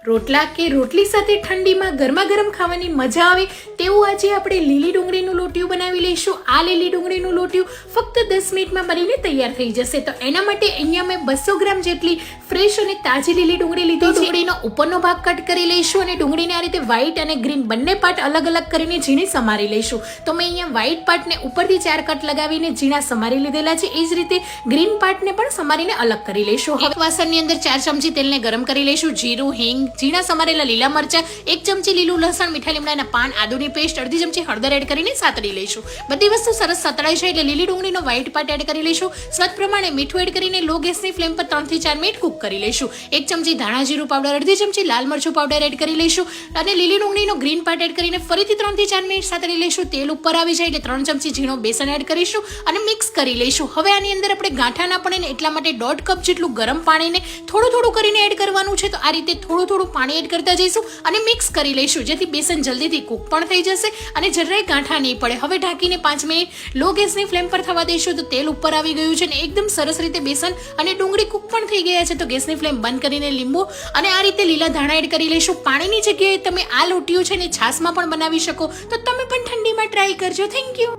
રોટલા કે રોટલી સાથે ઠંડીમાં ગરમા ગરમ ખાવાની મજા આવે તેવું આજે આપણે લીલી ડુંગળીનું લોટિયું બનાવી લઈશું. આ લીલી ડુંગળીનું લોટિયું ફક્ત 10 મિનિટમાં બનીને તૈયાર થઈ જશે. તો એના માટે અહીંયા મેં 200 ગ્રામ જેટલી ફ્રેશ અને તાજી લીલી ડુંગળી લીધી છે. ડુંગળીનો ઉપરનો ભાગ કટ કરી લઈશું અને ડુંગળીને આ રીતે વ્હાઈટ અને ગ્રીન બંને પાર્ટ અલગ અલગ કરીને ઝીણી સમારી લઈશું. તો મેં અહીંયા વ્હાઈટ પાર્ટને ઉપરથી 4 કટ લગાવીને ઝીણા સમારી લીધેલા છે. એ જ રીતે ગ્રીન પાર્ટને પણ સમારીને અલગ કરી લઈશું. હવે વાસણની અંદર 4 ચમચી તેલને ગરમ કરી લઈશું. જીરું, હિંગ, ઝીણા સમારેલા લીલા મરચા, 1 ચમચી લીલું લસણ, મીઠા લીમડાના પાન, આદુની પેસ્ટ, અડધી ચમચી હળદર એડ કરીને સાતળી લઈશું. બધી વસ્તુ સરસ સતળાઈ છે એટલે લીલી ડુંગળીનો વ્હાઈટ પાર્ટ એડ કરી લઈશું. સ્વાદ પ્રમાણે મીઠું એડ કરીને લો ગેસની ફ્લેમ પર 3 થી 4 મિનિટ કુક કરી લઈશું. 1 ચમચી ધાણા જીરું પાવડર, અડધી ચમચી લાલ મરચું પાવડર એડ કરી લઈશું અને લીલી ડુંગળીનો ગ્રીન પાર્ટ એડ કરીને ફરીથી 3 થી 4 મિનિટ સાતળી લઈશું. તેલ ઉપર આવી જાય એટલે 3 ચમચી ઝીણો બેસન એડ કરીશું અને મિક્સ કરી લઈશું. હવે આની અંદર આપણે ગાંઠા ના પડે ને એટલા માટે 1.5 કપ જેટલું ગરમ પાણીને થોડું કરીને એડ કરવાનું છે. તો આ રીતે થોડું પાણી એડ કરતા જઈશું અને મિક્સ કરી લઈશું જેથી બેસન જલ્દીથી કૂક પણ થઈ જશે અને જરાય ગાંઠા નહીં પડે. હવે ઢાંકીને 5 મિનિટ લો ગેસની ફ્લેમ પર થવા દઈશું. તો તેલ ઉપર આવી ગયું છે અને એકદમ સરસ રીતે બેસન અને ડુંગળી કૂક પણ થઈ ગયા છે. તો ગેસની ફ્લેમ બંધ કરીને લીંબુ અને આ રીતે લીલા ધાણા એડ કરી લઈશું. પાણીની જગ્યાએ તમે આ લોટિયું છે ને છાશમાં પણ બનાવી શકો. તો તમે પણ ઠંડીમાં ટ્રાય કરજો. Thank you.